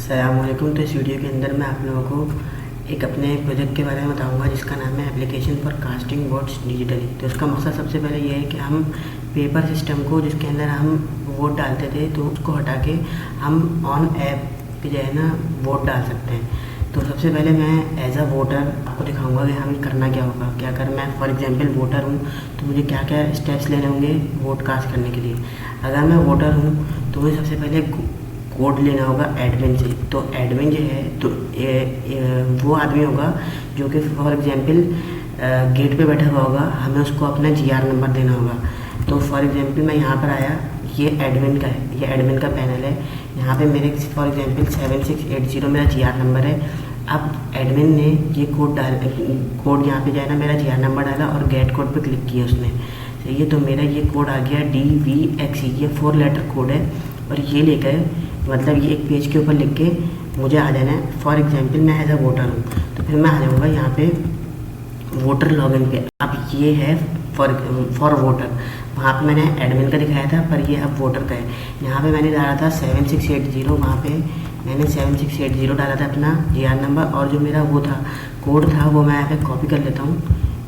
अस्सलामुअलैकुम। तो इस वीडियो के अंदर मैं आप लोगों को एक अपने प्रोजेक्ट के बारे में बताऊंगा जिसका नाम है application for casting votes digitally. तो इसका मकसद सबसे पहले ये है कि हम पेपर सिस्टम को जिसके अंदर हम वोट डालते थे तो उसको हटा के हम ऑन ऐप पे जो है ना वोट डाल सकते हैं। तो सबसे पहले मैं एज अ वोटर आपको दिखाऊंगा कि हमें करना क्या होगा। क्या अगर मैं फॉर एग्जांपल वोटर हूँ तो मुझे क्या क्या स्टेप्स लेने होंगे वोट कास्ट करने के लिए। अगर मैं वोटर हूँ तो मुझे सबसे पहले कोड लेना होगा एडमिन से। तो एडमिन जो है तो वो आदमी होगा जो कि फॉर एग्जांपल गेट पे बैठा हुआ होगा, हमें उसको अपना जीआर नंबर देना होगा। तो फॉर एग्जांपल मैं यहाँ पर आया, ये एडमिन का है, ये एडमिन का पैनल है। यहाँ पे मेरे फॉर एग्जांपल 7680 मेरा जीआर नंबर है। अब एडमिन ने ये कोड कोड यहाँ पे जो है ना मेरा जीआर नंबर डाला और गेट कोड पे क्लिक किया उसने। तो ये तो मेरा ये कोड आ गया DVXE, ये 4 लेटर कोड है। और ये लेकर मतलब ये एक पेज के ऊपर लिख के मुझे आ जाना है। फॉर एग्जांपल मैं एज अ वोटर हूँ तो फिर मैं आ जाऊँगा यहाँ पे वोटर लॉगिन पे। अब ये है फॉर वोटर, वहाँ पे मैंने एडमिन का दिखाया था पर ये अब वोटर का है। यहाँ पे मैंने डाला था 7680, वहाँ पे मैंने 7680 डाला था अपना जीआर नंबर। और जो मेरा वो था कोड था वो मैं यहाँ पे कॉपी कर लेता हूँ।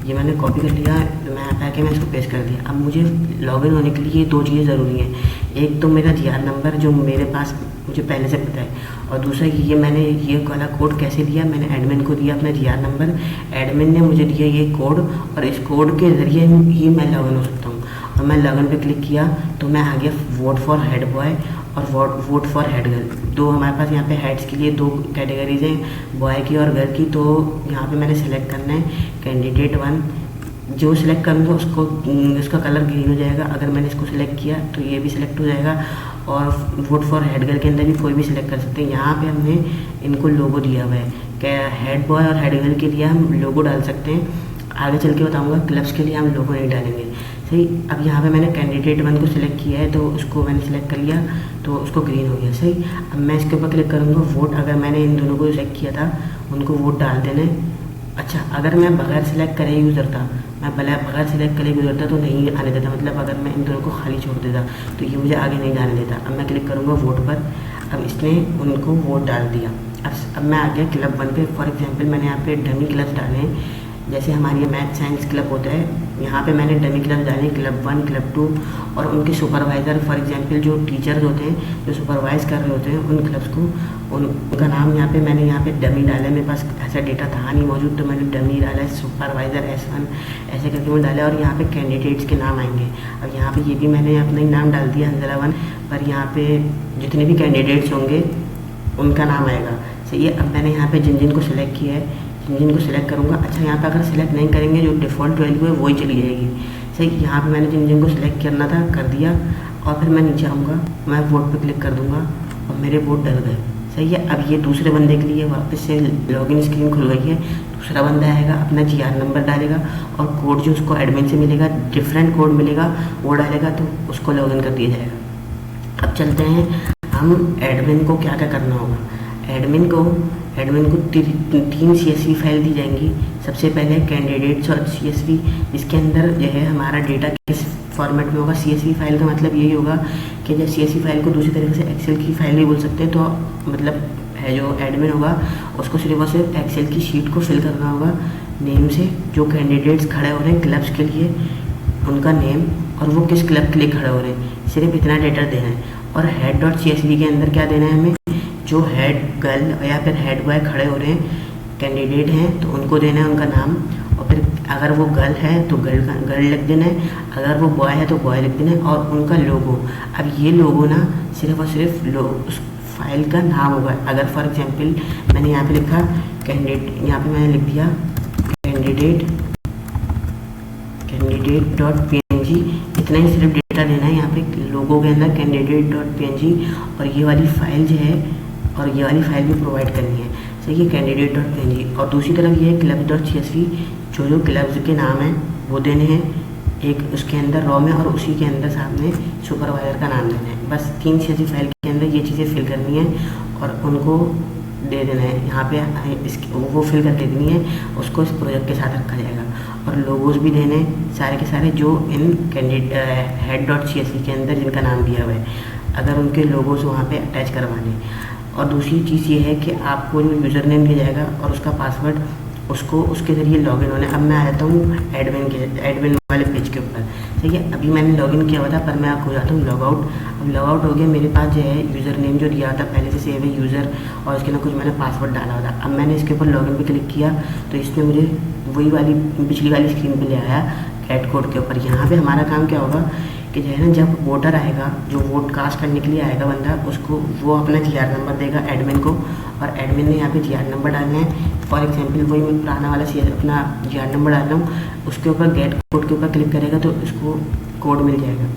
ये मैंने कॉपी कर लिया, तो मैं यहाँ पे आके मैं इसको पेस्ट कर दिया। अब मुझे लॉगिन होने के लिए 2 चीज़ें ज़रूरी हैं। एक तो मेरा जीआर नंबर जो मेरे पास मुझे पहले से पता है, और दूसरा ये मैंने ये वाला कोड कैसे दिया, मैंने एडमिन को दिया अपना जीआर नंबर, एडमिन ने मुझे दिया ये कोड, और इस कोड के ज़रिए ही मैं लॉगिन हो सकता हूँ। और मैं लॉगिन पे क्लिक किया तो मैं आ गया वोट फॉर हेड बॉय और वोट फॉर हेड गर्ल। दो हमारे पास यहाँ पे हेड्स के लिए 2 कैटेगरीज हैं, बॉय की और गर्ल की। तो यहाँ पे मैंने सेलेक्ट करना है कैंडिडेट 1। जो सिलेक्ट करूँगा उसको उसका कलर ग्रीन हो जाएगा। अगर मैंने इसको सिलेक्ट किया तो ये भी सिलेक्ट हो जाएगा। और वोट फॉर हेड गर्ल के अंदर भी कोई भी सिलेक्ट कर सकते हैं। यहाँ पे हमने इनको लोगो दिया हुआ है, क्या हेड बॉय और हेड गर्ल के लिए हम लोगो डाल सकते हैं। आगे चल के बताऊँगा क्लब्स के लिए हम लोगो नहीं डालेंगे। सही। अब यहाँ पे मैंने कैंडिडेट 1 को सिलेक्ट किया है तो उसको मैंने सिलेक्ट कर लिया तो उसको ग्रीन हो गया। सही। अब मैं इसके ऊपर क्लिक करूँगा वोट। अगर मैंने इन दोनों को सिलेक्ट किया था उनको वोट डाल देने। अच्छा, अगर मैं बगैर सिलेक्ट करे यूज़र था, मैं बगैर सिलेक्ट करे गुजरता तो नहीं आने देता। मतलब अगर मैं इन दोनों को खाली छोड़ देता तो ये मुझे आगे नहीं जाने देता। अब मैं क्लिक करूँगा वोट पर। अब इसने उनको वोट डाल दिया। अब मैं आ गया क्लब 1 पे। फॉर एग्जांपल मैंने यहाँ पे डमी क्लब्स डाले हैं, जैसे हमारी मैथ साइंस क्लब होता है। यहाँ पे मैंने डमी क्लब डाले क्लब 1, क्लब 2, और उनके सुपरवाइज़र फॉर एग्जांपल जो टीचर्स होते हैं जो सुपरवाइज कर रहे होते हैं उन क्लब्स को, उनका नाम यहाँ पे मैंने यहाँ पे डमी डाला है। मेरे पास ऐसा डेटा था नहीं मौजूद तो मैंने डमी डाला है, सुपरवाइज़र S1 ऐसे करके मैं डाला। और यहाँ पे कैंडिडेट्स के नाम आएंगे। अब यहाँ पे ये भी मैंने अपना ही नाम डाल दिया हंजला 1, पर यहाँ पे जितने भी कैंडिडेट्स होंगे उनका नाम आएगा। सही है। अब मैंने यहाँ पे जिन जिन को सिलेक्ट किया है जिनको सिलेक्ट करूँगा। अच्छा, यहाँ पे अगर सिलेक्ट नहीं करेंगे जो डिफ़ॉल्ट वैल्यू है वही चली जाएगी। सही। यहाँ पे मैंने जिन जिनको सिलेक्ट करना था कर दिया, और फिर मैं नीचे आऊँगा, मैं वोट पे क्लिक कर दूँगा और मेरे वोट डल गए। सही है। अब ये दूसरे बंदे के लिए वापस से लॉगिन स्क्रीन खुल गई है। दूसरा बंदा आएगा, अपना जीआर नंबर डालेगा और कोड जो उसको एडमिन से मिलेगा, डिफरेंट कोड मिलेगा, वो डालेगा तो उसको लॉगिन कर दिया जाएगा। अब चलते हैं हम एडमिन को क्या क्या करना होगा। एडमिन को 3 CSV फाइल दी जाएंगी। सबसे पहले कैंडिडेट्स और CSV, इसके अंदर जो है हमारा डेटा किस फॉर्मेट में होगा। CSV फाइल का मतलब यही होगा कि जब CSV फाइल को दूसरी तरीके से एक्सेल की फाइल भी बोल सकते हैं। तो मतलब है जो एडमिन होगा उसको सिर्फ और सिर्फ एक्सेल की शीट को फिल करना होगा नेम से। जो कैंडिडेट्स खड़े हो रहे हैं क्लब्स के लिए उनका नेम और वो किस क्लब के लिए खड़े हो रहे हैं, सिर्फ इतना डेटा देना है। और head.csv के अंदर क्या देना है हमें, जो हेड गर्ल या फिर हेड बॉय खड़े हो रहे हैं कैंडिडेट हैं तो उनको देना है उनका नाम। और फिर अगर वो गर्ल है तो गर्ल लिख देना है, अगर वो बॉय है तो बॉय लिख देना है, और उनका लोगो। अब ये लोगो ना सिर्फ और सिर्फ उस फाइल का नाम होगा। अगर फॉर एग्जांपल मैंने यहाँ पे लिखा कैंडिडेट, यहाँ पे मैंने लिख दिया कैंडिडेट.png, इतना ही सिर्फ डेटा देना है यहाँ पे लोगो के अंदर कैंडिडेट.png। और ये वाली फाइल जो है और ये वाली फाइल भी प्रोवाइड करनी है। सही है, कैंडिडेट.png। और दूसरी तरफ ये है क्लब्स.csv, जो क्लब्स के नाम हैं वो देने हैं एक उसके अंदर रॉ में, और उसी के अंदर सामने सुपरवाइजर का नाम देना है। बस 3 CSV फाइल के अंदर ये चीज़ें फिल करनी है और उनको दे देना है। यहाँ पे वो फिल करके देनी है, उसको इस प्रोजेक्ट के साथ रखा जाएगा। और लोगोज भी देने सारे के सारे जो इन head.csv के अंदर जिनका नाम दिया हुआ है, अगर उनके लोगोज वहाँ पे अटैच करवाने। और दूसरी चीज़ ये है कि आपको जो यूज़र नेम दिया जाएगा और उसका पासवर्ड, उसको उसके ज़रिए लॉगिन होना है। अब मैं आ जाता हूँ एडमिन वाले पेज के ऊपर। ठीक है, अभी मैंने लॉगिन किया हुआ था, पर मैं आपको जाता हूँ लॉगआउट। अब लॉगआउट हो गया, मेरे पास जो है यूज़र नेम जो दिया था पहले से सेव है यूज़र, और उसके अंदर कुछ मैंने पासवर्ड डाला हुआ था। अब मैंने इसके ऊपर लॉगिन पे क्लिक किया तो इसने मुझे वही वाली पिछली वाली स्क्रीन पे ले आया ऐड कोड के ऊपर। यहाँ पे हमारा काम क्या होगा कि जो है ना, जब वोटर आएगा, जो वोट कास्ट करने के लिए आएगा बंदा, उसको वो अपना GR नंबर देगा एडमिन को, और एडमिन ने यहाँ पे GR नंबर डालना है। फॉर एग्जांपल वही मैं पुराना वाला अपना GR नंबर डाल रहा हूँ, उसके ऊपर गेट कोड के ऊपर क्लिक करेगा तो उसको कोड मिल जाएगा।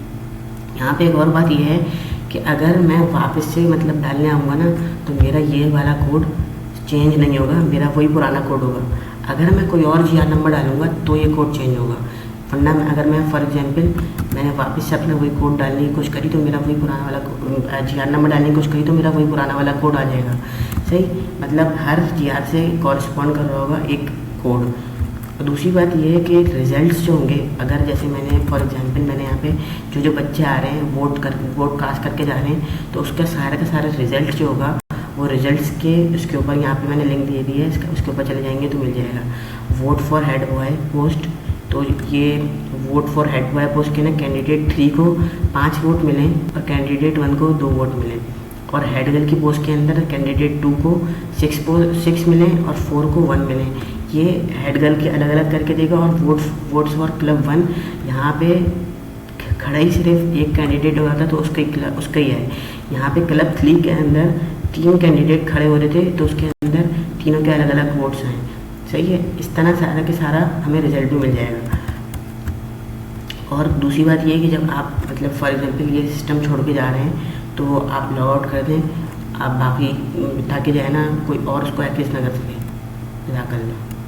यहाँ पे एक और बात यह है कि अगर मैं वापस से मतलब डालने आऊँगा ना, तो मेरा ये वाला कोड चेंज नहीं होगा, मेरा वही पुराना कोड होगा। अगर मैं कोई और GR नंबर डालूँगा तो ये कोड चेंज होगा, वरना अगर मैं फॉर एग्जांपल मैंने वापस से अपना वही कोड डालने की कोशिश करी तो मेरा वही पुराना वाला GR नंबर डालने की कोशिश करी तो मेरा वही पुराना वाला कोड आ जाएगा। सही, मतलब हर GR से कॉरस्पॉन्ड कर रहा होगा एक कोड। और दूसरी बात ये है कि रिजल्ट्स जो होंगे, अगर जैसे मैंने फॉर एग्जांपल मैंने यहाँ पे जो बच्चे आ रहे हैं वोट कास्ट करके जा रहे हैं, तो उसका सारा का सारा रिजल्ट जो होगा वो रिजल्ट्स के उसके ऊपर यहाँ पे मैंने लिंक दे दी है, उसके ऊपर चले जाएंगे तो मिल जाएगा। Vote for head boy post, तो ये vote for head boy post के ना कैंडिडेट 3 को 5 वोट मिले और कैंडिडेट 1 को 2 वोट मिले, और हेड गर्ल की पोस्ट के अंदर कैंडिडेट 2 को 6 मिले और 4 को 1 मिले। ये हेड गर्ल के अलग अलग करके देगा। और वोट्स फॉर क्लब 1, यहाँ पे खड़ा ही सिर्फ एक कैंडिडेट हुआ था तो उसका ही है। यहाँ पे क्लब 3 के अंदर 3 कैंडिडेट खड़े हो रहे थे तो उसके अंदर तीनों के अलग अलग वोट्स हैं। सही है, इस तरह सारा के सारा हमें रिजल्ट भी मिल जाएगा। और दूसरी बात ये है कि जब आप मतलब फॉर एग्जांपल ये सिस्टम छोड़ के जा रहे हैं तो आप लॉग आउट कर दें, आप बाकी ताकि जो है ना कोई और उसको एक्सेस ना कर सके। कर लो।